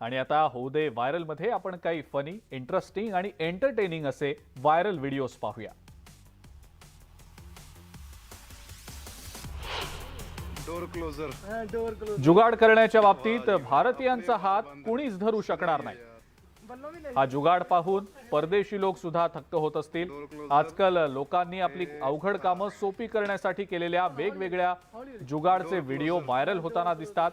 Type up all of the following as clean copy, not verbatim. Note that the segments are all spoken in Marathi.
आणि आता होऊ दे व्हायरल मध्ये आपण काही फनी, इंटरेस्टिंग आणि एंटरटेनिंग असे व्हायरल व्हिडिओज पाहूया. Door closer. जुगाड करण्याच्या बाबतीत भारतीयांचा हात कुणीच धरू शकणार नाही. हा जुगाड पाहून परदेशी लोक सुद्धा थक्क होत असतील. आजकाल लोकांनी आपली अवघड कामं सोपी करण्यासाठी केलेल्या वेगवेगळ्या जुगाडचे व्हिडिओ व्हायरल होताना दिसतात.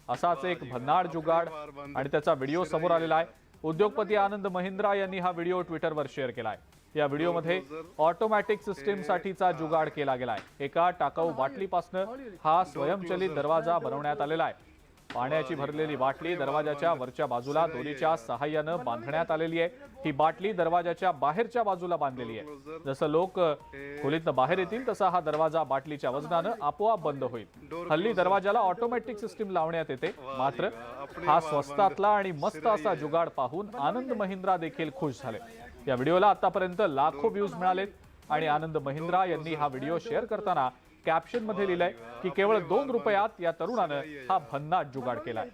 असाच एक भन्नाड जुगाड आणि त्याचा व्हिडिओ समोर आलेला आहे. उद्योगपती आनंद महिंद्रा यांनी हा व्हिडिओ ट्विटरवर शेअर केलाय. या व्हिडिओमध्ये ऑटोमॅटिक सिस्टीम साठीचा जुगाड केला गेलाय. एका टाकाऊ बाटलीपासून हा स्वयंचलित दरवाजा बनवण्यात आलेला आहे. पाण्याची भरलेली बाटली दरवाजाच्या वरच्या बाजूला दोरीच्या सहाय्यानं बांधण्यात आलेली आहे. ही बाटली दरवाजाच्या बाहेरच्या बाजूला बांधलेली आहे. जसं लोक खोलीतनं बाहेर येतील तसा हा दरवाजा बाटलीच्या वजनानं आपोआप बंद होईल. हल्ली दरवाजाला ऑटोमॅटिक सिस्टीम लावण्यात येते. मात्र हा स्वस्तातला आणि मस्त असा जुगाड पाहून आनंद महिंद्रा देखील खुश झाले. या व्हिडिओला आतापर्यंत लाखो व्ह्यूज मिळालेत आणि आनंद महिंद्रा यांनी हा व्हिडिओ शेअर करताना कॅप्शन मध्ये लिहिलंय की केवळ 2 रुपयात या तरुणानं हा भन्नाट जुगाड केलाय.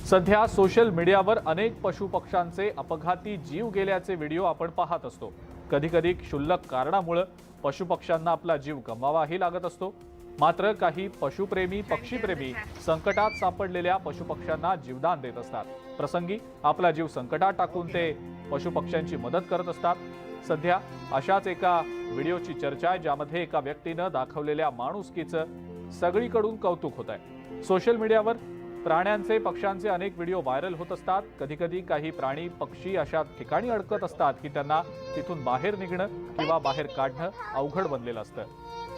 सध्या सोशल मीडियावर अनेक पशुपक्ष्यांचे अपघाती जीव गेल्याचे व्हिडिओ आपण पाहत असतो. कधी कधी क्षुल्लक कारणामुळे पशुपक्ष्यांना आपला जीव गमवावाही लागत असतो. मात्र काही पशुप्रेमी, पक्षीप्रेमी संकटात सापडलेल्या पशुपक्ष्यांना जीवदान देत असतात. प्रसंगी आपला जीव संकटात टाकून ते पशुपक्ष्यांची मदत करत असतात. सध्या अशाच एका व्हिडिओची चर्चा आहे ज्यामध्ये एका व्यक्तीनं दाखवलेल्या माणुसकीचं सगळीकडून कौतुक होत आहे. सोशल मीडियावर प्राण्यांचे, पक्ष्यांचे अनेक व्हिडिओ व्हायरल होत असतात. कधी कधी काही प्राणी, पक्षी अशा ठिकाणी अडकत असतात की त्यांना तिथून बाहेर निघणं किंवा बाहेर काढणं अवघड बनलेलं असतं.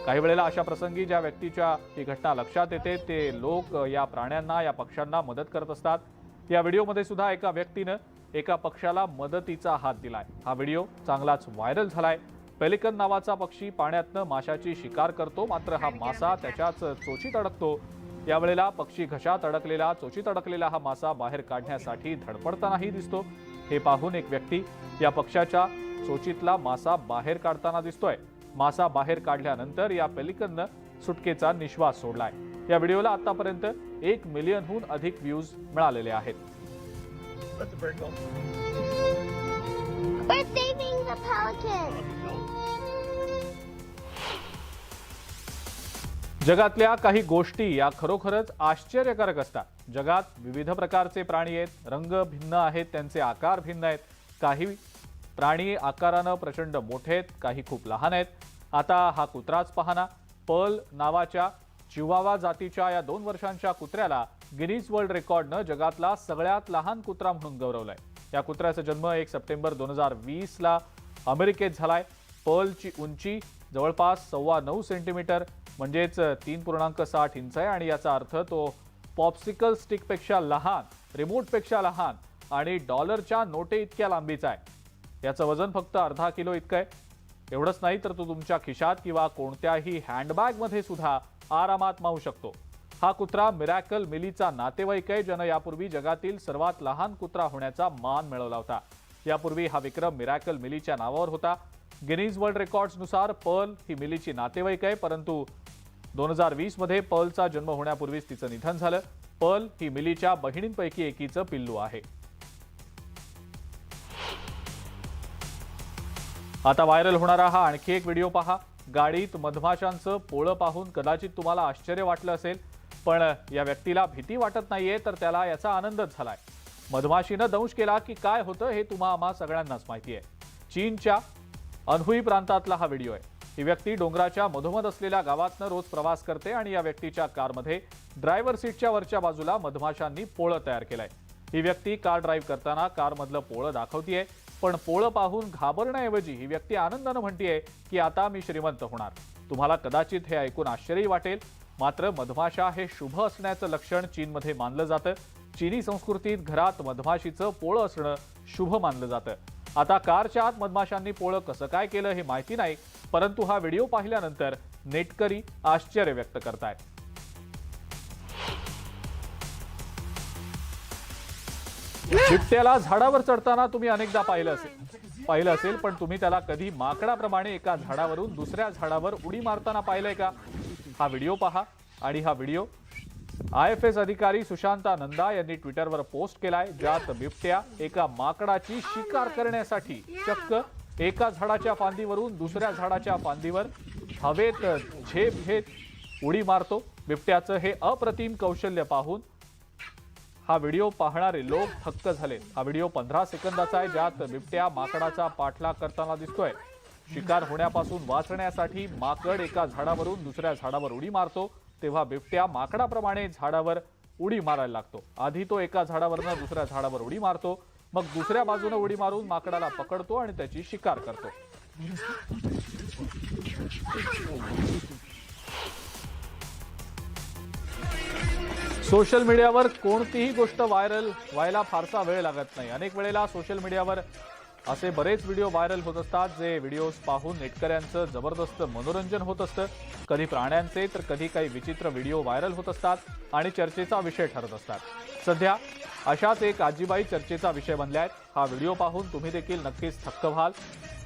काही वेळेला अशा प्रसंगी ज्या व्यक्तीच्या ही घटना लक्षात येते ते लोक या प्राण्यांना, या पक्ष्यांना मदत करत असतात. या व्हिडिओमध्ये सुद्धा एका व्यक्तीनं एका पक्षाला मदतीचा हात दिलाय. हा व्हिडिओ चांगलाच व्हायरल झालाय. पेलिकन नावाचा पक्षी पाण्यातनं माशाची शिकार करतो. मात्र हा मासा त्याच्याच चोचीत अडकतो. यावेळेला पक्षी घशात अडकलेला, चोचीत अडकलेला हा मासा बाहेर काढण्यासाठी धडपडतानाही दिसतो. हे पाहून एक व्यक्ती या पक्षाच्या चोचीतला मासा बाहेर काढताना दिसतोय. मासा बाहेर काढल्यानंतर या पेलिकननं सुटकेचा निश्वास सोडलाय. या व्हिडिओला आतापर्यंत 1 मिलियनहून अधिक व्ह्यूज मिळालेले आहेत. We're saving the pelican. जगातल्या काही गोष्टी या खरोखरच आश्चर्यकारक असतात. जगात विविध प्रकारचे प्राणी आहेत. रंग भिन्न आहेत, त्यांचे आकार भिन्न आहेत. काही प्राणी आकारानं प्रचंड मोठे आहेत, काही खूप लहान आहेत. आता हा कुत्राच पाहना. पर्ल नावाच्या चिवावा जातीच्या या 2 वर्षांच्या कुत्र्याला गिनीज वर्ल्ड रेकॉर्डनं जगातला सगळ्यात लहान कुत्रा म्हणून गौरवलाय. या कुत्र्याचा जन्म 1 सप्टेंबर 2020ला अमेरिकेत झालाय. पर्लची उंची जवळपास 9.25 सेंटीमीटर म्हणजेच 3.60 इंच आहे आणि याचा अर्थ तो पॉप्सिकल स्टिकपेक्षा लहान, रिमोटपेक्षा लहान आणि डॉलरच्या नोटे इतक्या लांबीचा आहे. याचं वजन फक्त अर्धा किलो इतकं आहे. एवढंच नाही तर तो तुमच्या खिशात किंवा कोणत्याही हँडबॅगमध्ये सुद्धा आरामात मावू शकतो. हा कुत्रा मिरॅकल मिलीचा नातेवाईक आहे, ज्यानं यापूर्वी जगातील सर्वात लहान कुत्रा होण्याचा मान मिळवला होता. यापूर्वी हा विक्रम मिरॅकल मिलीच्या नावावर होता. गिनीज वर्ल्ड रेकॉर्ड्सनुसार पर्ल ही मिलीची नातेवाईक आहे, परंतु 2020 मध्ये पर्लचा जन्म होण्यापूर्वीच तिचं निधन झालं. पर्ल ही मिलीच्या बहिणींपैकी एकीचं पिल्लू आहे. आता व्हायरल होणारा हा आणखी एक व्हिडिओ पहा. गाडीत मधमाशांचं पोळं पाहून कदाचित तुम्हाला आश्चर्य वाटलं असेल, पण या व्यक्तीला भीती वाटत नाहीये तर त्याला याचा आनंदच झालाय. मधमाशीनं दंश केला की काय होतं हे आम्हा सगळ्यांनाच माहिती आहे. चीनच्या अनहुई प्रांतातला हा व्हिडिओ आहे. ही व्यक्ती डोंगराच्या मधोमध असलेल्या गावातनं रोज प्रवास करते आणि या व्यक्तीच्या कारमध्ये ड्रायव्हर सीटच्या वरच्या बाजूला मधमाशांनी पोळं तयार केलंय. ही व्यक्ती कार ड्राईव्ह करताना कारमधलं पोळं दाखवतीये, पण पोळं पाहून घाबरण्याऐवजी ही व्यक्ती आनंदानं म्हणतीये की आता मी श्रीमंत होणार. तुम्हाला कदाचित हे ऐकून आश्चर्य वाटेल, मात्र मधमाशा हे शुभ असण्याचं लक्षण चीनमध्ये मानलं जातं. चीनी संस्कृतीत घरात मधमाशीचं पोळं असणं शुभ मानलं जातं. आता कारच्या आत मधमाशांनी पोळं कसं काय केलं हे माहिती नाही, परंतु हा व्हिडिओ पाहिल्यानंतर नेटकरी आश्चर्य व्यक्त करतायत. चिमट्याला झाडावर चढताना तुम्ही अनेकदा पाहिलं असेल, पण तुम्ही त्याला कधी माकडाप्रमाणे एका झाडावरून दुसऱ्या झाडावर उडी मारताना पाहिलंय का? हा व्हिडिओ पहा आणि हा व्हिडिओ IFS अधिकारी सुशांता नंदा यांनी ट्विटरवर पोस्ट केलाय, ज्यात बिबट्या एका माकडाची शिकार करण्यासाठी चक्क एका झाडाच्या फांदीवरून दुसऱ्या झाडाच्या फांदीवर हवेत झेप घेत उडी मारतो. बिबट्याचं हे अप्रतिम कौशल्य पाहून हा व्हिडिओ पाहणारे लोक थक्क झाले. हा व्हिडिओ 15 सेकंदाचा आहे, ज्यात बिबट्या माकडाचा पाठलाग करताना दिसतोय. शिकार होण्यापासून वाचण्यासाठी माकड एका झाडावरून दुसऱ्या झाडावर उडी मारतो, तेव्हा बिबट्या माकडाप्रमाणे झाडावर उडी मारायला लागतो. आधी तो एका झाडावरनं दुसऱ्या झाडावर उडी मारतो, मग दुसऱ्या बाजूने उडी मारून माकडाला पकडतो आणि त्याची शिकार करतो. सोशल मीडियावर कोणतीही गोष्ट व्हायरल व्हायला फारसा वेळ लागत नाही. अनेक वेळेला सोशल मीडियावर असे बरेच व्हिडिओ व्हायरल होत असतात, जे व्हिडिओज पाहून नेटकऱ्यांचं जबरदस्त मनोरंजन होत असतं. कधी प्राण्यांचे तर कधी काही विचित्र व्हिडिओ व्हायरल होत असतात आणि चर्चेचा विषय ठरत असतात. सध्या अशाच एक आजीबाई चर्चेचा विषय बनल्या आहेत. हा व्हिडिओ पाहून तुम्ही देखील नक्कीच थक्क व्हाल.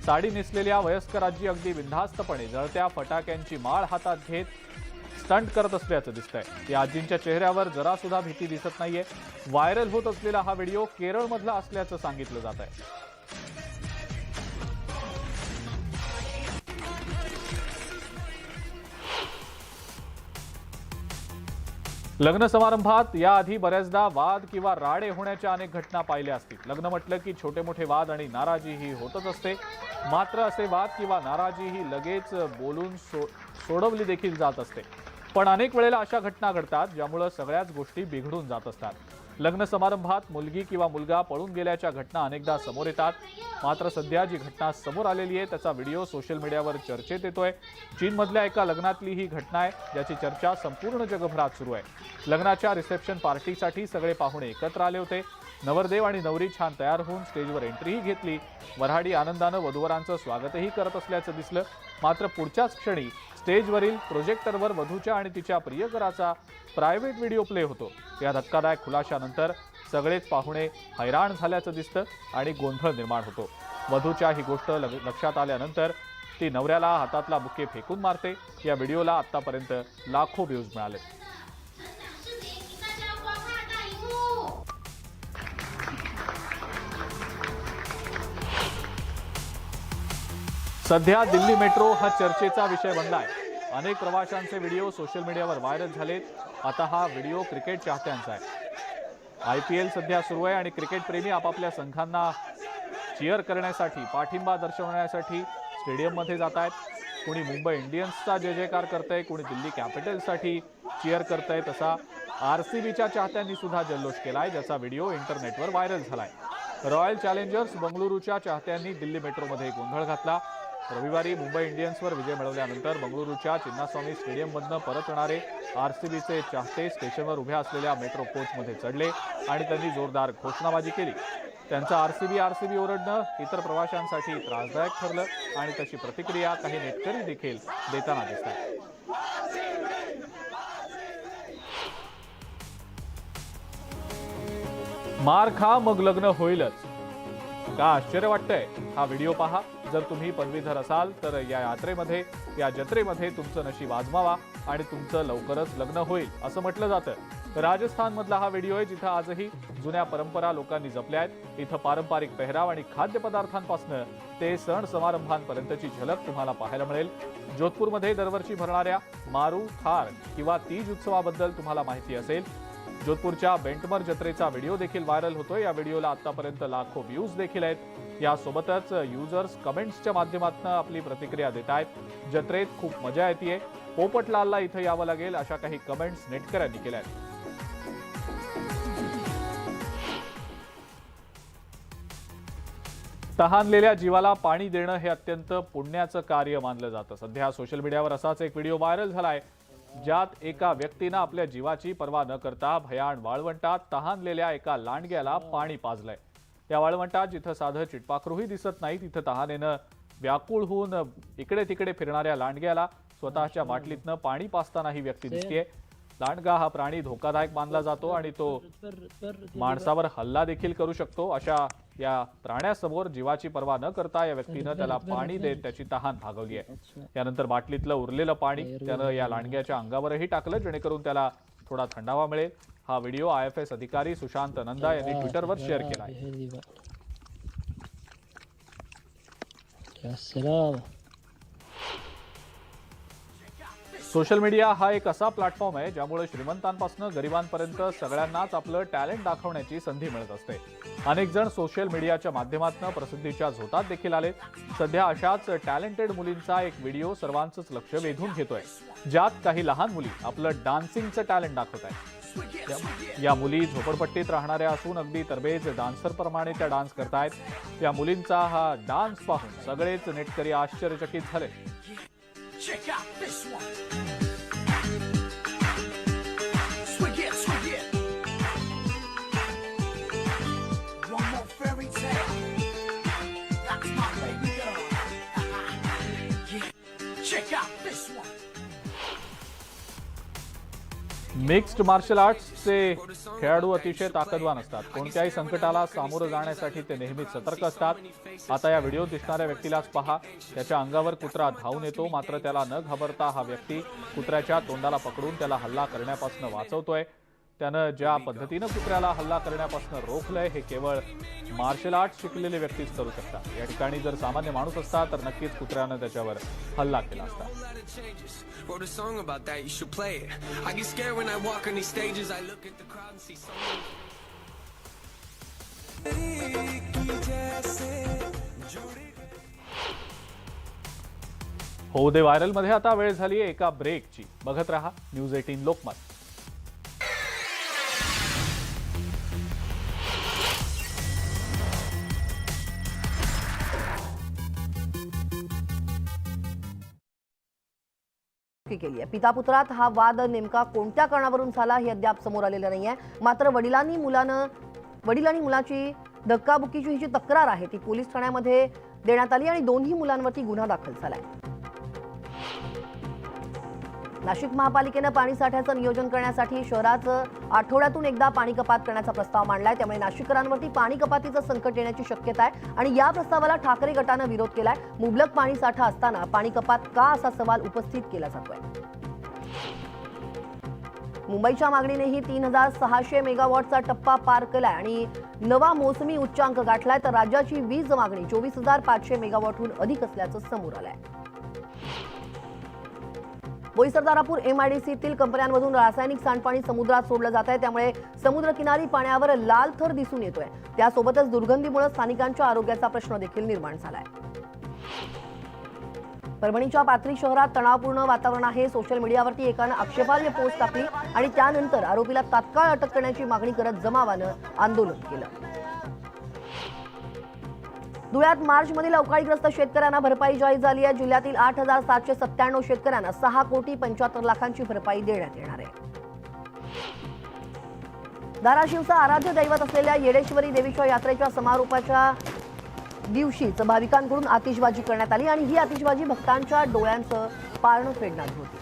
साडी नेसलेल्या वयस्कर आजी अगदी बिनधास्तपणे जळत्या फटाक्यांची माळ हातात घेत स्टंट करत असल्याचं दिसतंय. या आजींच्या चेहऱ्यावर जरा सुद्धा भीती दिसत नाहीये. व्हायरल होत असलेला हा व्हिडिओ केरळमधला असल्याचं सांगितलं जात आहे. लग्न समारंभात याआधी बऱ्याचदा वाद किंवा राडे होण्याच्या अनेक घटना पाहिल्या असतील. लग्न म्हटलं की छोटे मोठे वाद आणि नाराजी ही होतच असते. मात्र असे वाद किंवा नाराजी ही लगेच बोलून सोडवली देखील जात असते. पण अनेक वेळेला अशा घटना घडतात, ज्यामुळे सगळ्याच गोष्टी बिघडून जात असतात. लग्न समारंभात मुलगी किंवा मुलगा पळून गेल्याच्या घटना अनेकदा समोर येतात. मात्र सध्या जी घटना समोर आलेली आहे त्याचा व्हिडिओ सोशल मीडियावर चर्चेत येतोय. चीनमधल्या एका लग्नातली ही घटना आहे, ज्याची चर्चा संपूर्ण जगभरात सुरू आहे. लग्नाच्या रिसेप्शन पार्टीसाठी सगळे पाहुणे एकत्र आले होते. नवरदेव आणि नवरी छान तयार होऊन स्टेजवर एंट्रीही घेतली. वऱ्हाडी आनंदानं वधूवरांचं स्वागतही करत असल्याचं दिसलं. मात्र पुढच्याच क्षणी स्टेजवरील प्रोजेक्टरवर वधूच्या आणि तिच्या प्रियकराचा प्रायव्हेट व्हिडिओ प्ले होतो. या धक्कादायक खुलाशानंतर सगळेच पाहुणे हैराण झाल्याचं दिसतं आणि गोंधळ निर्माण होतो. वधूच्या ही गोष्ट लक्षात आल्यानंतर ती नवऱ्याला हातातला बुके फेकून मारते. या व्हिडिओला आतापर्यंत लाखो व्ह्यूज मिळाले. सध्या दिल्ली मेट्रो हा चर्चेचा विषय बनलाय. अनेक प्रवाशांचे व्हिडिओ सोशल मीडियावर व्हायरल झालेत. आता हा व्हिडिओ क्रिकेट चाहत्यांचा आहे. IPL सध्या सुरू आहे आणि क्रिकेट प्रेमी आपापल्या संघांना चिअर करण्यासाठी, पाठिंबा दर्शवण्यासाठी स्टेडियममध्ये जात आहेत. कोणी मुंबई इंडियन्सचा जय जयकार करतंय, कोणी दिल्ली कॅपिटल्ससाठी चिअर करतंय. तसा RCBच्या चाहत्यांनी सुद्धा जल्लोष केलाय, ज्याचा व्हिडिओ इंटरनेटवर व्हायरल झालाय. रॉयल चॅलेंजर्स बंगळुरूच्या चाहत्यांनी दिल्ली मेट्रोमध्ये गोंधळ घातला. रविवारी मुंबई इंडियन्सवर विजय मिळवल्यानंतर बंगळुरूच्या चिन्नास्वामी स्टेडियममधनं परतणारे RCBचे चाहते स्टेशनवर उभ्या असलेल्या मेट्रो कोचमध्ये चढले आणि त्यांनी जोरदार घोषणाबाजी केली. त्यांचं RCB ओरडणं इतर proवाशांसाठी त्रासदायक ठरलं आणि त्याची प्रतिक्रिया काही नेटकरी देखील देताना दिसतात. मार खा मग लग्न होईलच का आश्चर्य वाटतंय? हा व्हिडिओ पहा. जर तुम्ही पदवीधर असाल तर या यात्रेमध्ये, या जत्रेमध्ये तुमचं नशीब आजमावा आणि तुमचं लवकरच लग्न होईल असं म्हटलं जातं. राजस्थानमधला हा व्हिडिओ आहे, जिथं आजही जुन्या परंपरा लोकांनी जपल्या आहेत. इथं पारंपरिक पेहराव आणि खाद्यपदार्थांपासून ते सण समारंभांपर्यंतची झलक तुम्हाला पाहायला मिळेल. जोधपूरमध्ये दरवर्षी भरणाऱ्या मारू थार किंवा तीज उत्सवाबद्दल तुम्हाला माहिती असेल. जोधपूरच्या बेंटमर जत्रेचा व्हिडिओ देखील व्हायरल होतोय. या व्हिडिओला आतापर्यंत लाखो व्ह्यूज देखील आहेत. यासोबतच युजर्स कमेंट्सच्या माध्यमातून आपली प्रतिक्रिया देत आहेत. जत्रेत खूप मजा येते, पोपटलालला इथं यावं लागेल अशा काही कमेंट्स नेटकऱ्यांनी केल्या आहेत. तहानलेल्या जीवाला पाणी देणं हे अत्यंत पुण्याचं कार्य मानलं जातं. सध्या सोशल मीडियावर असाच एक व्हिडिओ व्हायरल झालाय, ज्यात एका व्यक्तीनं आपल्या जीवाची पर्वा न करता भयाण वाळवंटात तहानलेल्या एका लांडग्याला पाणी पाजलंय. या वाळवंटात जिथं साधं चिटपाखरूही दिसत नाही, तिथं तहानेनं व्याकुळ होऊन इकडे तिकडे फिरणाऱ्या लांडग्याला स्वतःच्या बाटलीतनं पाणी पाजताना ही व्यक्ती दिसतेय. लांडगा हा प्राणी धोकादायक मानला जातो आणि तो माणसावर हल्ला देखील करू शकतो. अशा या प्राण्यासमोर जीवाची पर्वा न करता या व्यक्तीनं त्याला पाणी देत त्याची तहान भागवली आहे. यानंतर बाटलीतलं उरलेलं पाणी त्यानं या लांडग्याच्या अंगावरही टाकलं, जेणेकरून त्याला थोडा थंडावा मिळेल. हा व्हिडिओ IFS अधिकारी सुशांत नंदा यांनी ट्विटरवर शेअर केला आहे. सोशल मीडिया हा एक असा प्लॅटफॉर्म आहे ज्यामुळे श्रीमंतांपासून गरिबांपर्यंत सगळ्यांनाच आपलं टॅलेंट दाखवण्याची संधी मिळत असते. अनेक जण सोशल मीडियाच्या माध्यमातून प्रसिद्धीच्या झोतात देखील आले. सध्या अशाच टॅलेंटेड मुलींचा एक व्हिडिओ सर्वांचंच लक्ष वेधून घेतोय, ज्यात काही लहान मुली आपलं डान्सिंगचं टॅलेंट दाखवत आहेत. या मुली झोपडपट्टीत राहणाऱ्या असून अगदी तरबेज डान्सरप्रमाणे त्या डान्स करतायत. या मुलींचा हा डान्स पाहून सगळेच नेटकरी आश्चर्यचकित झाले. Check out this one. Swig it. One more fairy tale. That's my baby girl. Yeah. Check out this one. Mixed martial आर्ट्सचे खेळाडू अतिशय ताकदवान असतात. कोणत्याही संकटाला सामोरं जाण्यासाठी ते नेहमीच सतर्क असतात. आता या व्हिडिओत दिसणाऱ्या व्यक्तीलाच पहा. त्याच्या अंगावर कुत्रा धावून येतो, मात्र त्याला न घाबरता हा व्यक्ती कुत्र्याच्या तोंडाला पकडून त्याला हल्ला करण्यापासून वाचवतोय. त्यानं ज्या पद्धतीनं कुत्र्याला हल्ला करण्यापासून रोखलंय हे केवळ मार्शल आर्ट शिकलेले व्यक्तीच करू शकतात. या ठिकाणी जर सामान्य माणूस असता तर नक्कीच कुत्र्यानं त्याच्यावर हल्ला केला असता. Wrote a song about that, you should play it. I get scared when I walk on these stages, I look at the crowd and see someone. होऊ दे व्हायरल मध्ये आता वेळ झाली आहे एका ब्रेकची. बघत रहा न्यूज 18 लोकमत. केली आहे. पिता पुत्रात हा वाद नेमका कोणत्या कारणावरून झाला हे अद्याप समोर आलेलं नाहीये. मात्र वडील आणि मुलाची धक्काबुक्कीची ही जी तक्रार आहे ती पोलीस ठाण्यामध्ये देण्यात आली आणि दोन्ही मुलांवरती गुन्हा दाखल झालाय. नाशिक महापालिकेनं पाणी साठ्याचं नियोजन करण्यासाठी शहराचं आठवड्यातून एकदा पाणी कपात करण्याचा प्रस्ताव मांडलाय. त्यामुळे नाशिककरांवरती पाणी कपातीचं संकट येण्याची शक्यता आहे आणि या प्रस्तावाला ठाकरे गटानं विरोध केलाय. मुबलक पाणी साठा असताना पाणी कपात का असा सवाल उपस्थित केला जातोय. मुंबईच्या मागणीनेही 3600 मेगावॉटचा टप्पा पार केलाय आणि नवा मोसमी उच्चांक गाठलाय. तर राज्याची वीज मागणी 24500 मेगावॉटहून अधिक असल्याचं समोर आलंय. बोईसर दारापूर MIDCतील कंपन्यांमधून रासायनिक सांडपाणी समुद्रात सोडलं जात आहे. त्यामुळे समुद्रकिनारी पाण्यावर लाल थर दिसून येतोय. त्यासोबतच दुर्गंधीमुळे स्थानिकांच्या आरोग्याचा प्रश्न देखील निर्माण झालाय. परभणीच्या पाथरी शहरात तणावपूर्ण वातावरण आहे. सोशल मीडियावरती एकानं आक्षेपार्ह पोस्ट टाकली आणि त्यानंतर आरोपीला तात्काळ अटक करण्याची मागणी करत जमावानं आंदोलन केलं. धुळ्यात मार्चमधील अवकाळीग्रस्त शेतकऱ्यांना भरपाई जाहीर झाली आहे. जिल्ह्यातील 8797 शेतकऱ्यांना 6,75,00,000ची भरपाई देण्यात येणार आहे. धाराशिवचं आराध्य दैवत असलेल्या येडेश्वरी देवीच्या यात्रेच्या समारोपाच्या दिवशीच भाविकांकडून आतिषबाजी करण्यात आली आणि ही आतिषबाजी भक्तांच्या डोळ्यांचं पारणं फेडणारी होती.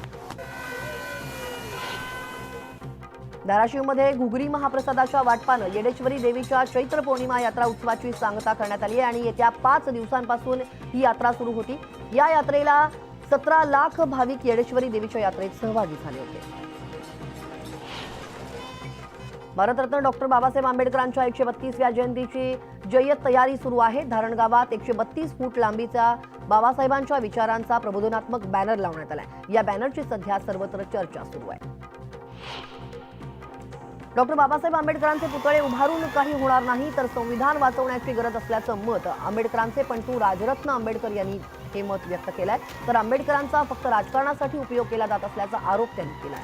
धाराशिवमध्ये घुगरी महाप्रसादाच्या वाटपानं येडेश्वरी देवीच्या चैत्र पौर्णिमा यात्रा उत्सवाची सांगता करण्यात आली आहे आणि येत्या 5 दिवसांपासून ही यात्रा सुरू होती. या यात्रेला 17 लाख भाविक येडेश्वरी देवीच्या यात्रेत सहभागी झाले होते. भारतरत्न डॉक्टर बाबासाहेब आंबेडकरांच्या 132व्या जयंतीची जय्यत तयारी सुरू आहे. धारणगावात 132 फूट लांबीचा बाबासाहेबांच्या विचारांचा प्रबोधनात्मक बॅनर लावण्यात आलाय. या बॅनरची सध्या सर्वत्र चर्चा सुरू आहे. डॉक्टर बाबासाहेब आंबेडकरांचे पुतळे उभारून काही होणार नाही, तर संविधान वाचवण्याची गरज असल्याचं मत आंबेडकरांचे पणतू राजरत्न आंबेडकर यांनी हे मत व्यक्त केलंय. तर आंबेडकरांचा फक्त राजकारणासाठी उपयोग केला जात असल्याचा आरोप त्यांनी केलाय.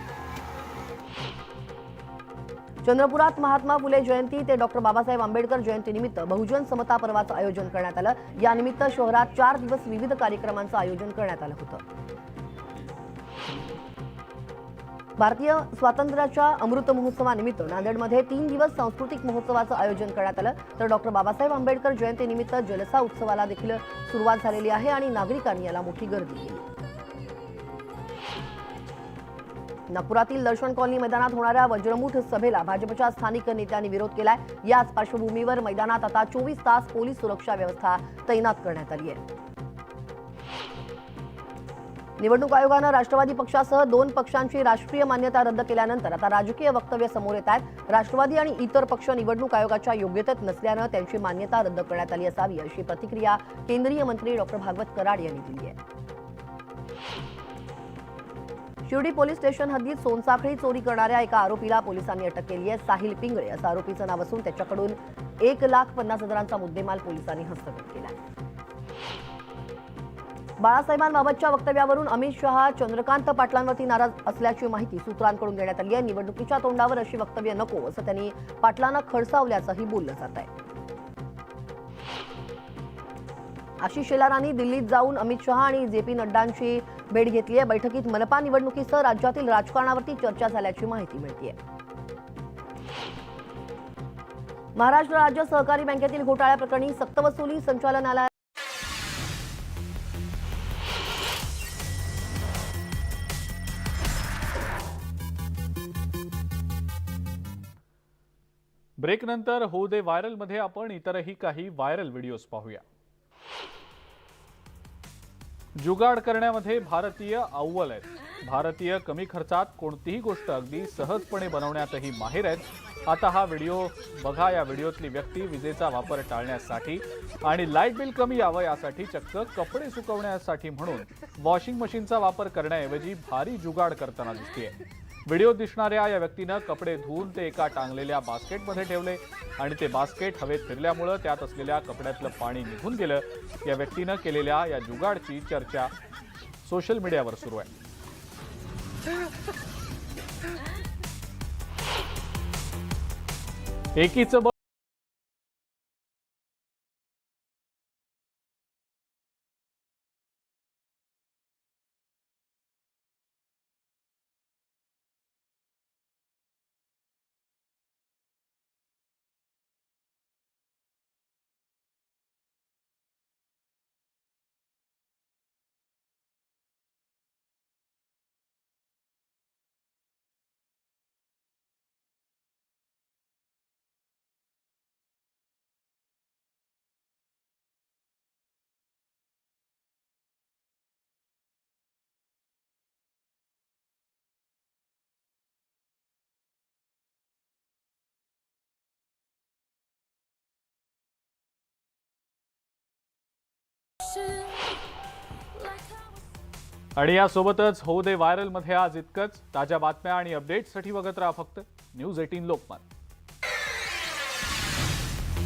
चंद्रपुरात महात्मा फुले जयंती ते डॉक्टर बाबासाहेब आंबेडकर जयंतीनिमित्त बहुजन समता पर्वाचं आयोजन करण्यात आलं. यानिमित्त शहरात 4 दिवस विविध कार्यक्रमांचं आयोजन करण्यात आलं होतं. भारतीय स्वातंत्र्याच्या अमृत महोत्सवानिमित्त नांदेडमध्ये 3 दिवस सांस्कृतिक महोत्सवाचं आयोजन करण्यात आलं. तर डॉक्टर बाबासाहेब आंबेडकर जयंतीनिमित्त जलसा उत्सवाला देखील सुरुवात झालेली आहे आणि नागरिकांनी याला मोठी गर्दी केली. नागपुरातील दर्शन कॉलनी मैदानात होणाऱ्या वज्रमुठ सभेला भाजपच्या स्थानिक नेत्यांनी विरोध केलाय. याच पार्श्वभूमीवर मैदानात आता 24 तास पोलीस सुरक्षा व्यवस्था तैनात करण्यात आली आहे. निवडणूक आयोगानं राष्ट्रवादी पक्षासह 2 पक्षांची राष्ट्रीय मान्यता रद्द केल्यानंतर आता राजकीय वक्तव्य समोर येत आहेत. राष्ट्रवादी आणि इतर पक्ष निवडणूक आयोगाच्या योग्यतेत नसल्यानं त्यांची मान्यता रद्द करण्यात आली असावी अशी प्रतिक्रिया केंद्रीय मंत्री डॉ. भागवत कराड यांनी दिली आहे. शिर्डी पोलीस स्टेशन हद्दीत सोनसाखळी चोरी करणाऱ्या एका आरोपीला पोलिसांनी अटक केली आहे. साहिल पिंगळे असं आरोपीचं नाव असून त्याच्याकडून 1,50,000चा मुद्देमाल पोलिसांनी हस्तगत केला. बाळासाहेबांबाबतच्या वक्तव्यावरून अमित शहा चंद्रकांत पाटलांवरती नाराज असल्याची माहिती सूत्रांकडून देण्यात आली आहे. निवडणुकीच्या तोंडावर अशी वक्तव्य नको असं त्यांनी पाटलांना खडसावल्याचंही बोललं जात आहे. आशिष शेलारांनी दिल्लीत जाऊन अमित शहा आणि जे.पी. नड्डांची भेट घेतली आहे. बैठकीत मनपा निवडणुकीसह राज्यातील राजकारणावरती चर्चा झाल्याची माहिती मिळते. महाराष्ट्र राज्य सहकारी बँकेतील घोटाळ्याप्रकरणी सक्तवसुली संचालनालय ब्रेक नंतर होऊ दे व्हायरल मध्ये आपण इतरही काही व्हायरल व्हिडिओज पाहूया. जुगाड करण्यामध्ये भारतीय अव्वल आहेत. भारतीय कमी खर्चात कोणतीही गोष्ट अगदी सहजपणे बनवण्यातही माहिर आहेत. आता हा व्हिडिओ बघा. या व्हिडिओतली व्यक्ती विजेचा वापर टाळण्यासाठी आणि लाईट बिल कमी यावं यासाठी चक्क कपडे सुकवण्यासाठी म्हणून वॉशिंग मशीनचा वापर करण्याऐवजी भारी जुगाड करताना दिसतेय. व्हिडिओत दिसणाऱ्या या व्यक्तीनं कपडे धुवून ते एका टांगलेल्या बास्केटमध्ये ठेवले आणि ते बास्केट हवेत फिरल्यामुळे त्यात असलेल्या कपड्यातलं पाणी निघून गेलं. या व्यक्तीनं केलेल्या या जुगाडची चर्चा सोशल मीडियावर सुरू आहे. एकीचं आणि यासोबतच होऊ दे व्हायरल मध्ये आज इतकंच. ताज्या बातम्या आणि अपडेट्ससाठी बघत राहा फक्त न्यूज 18 लोकमत.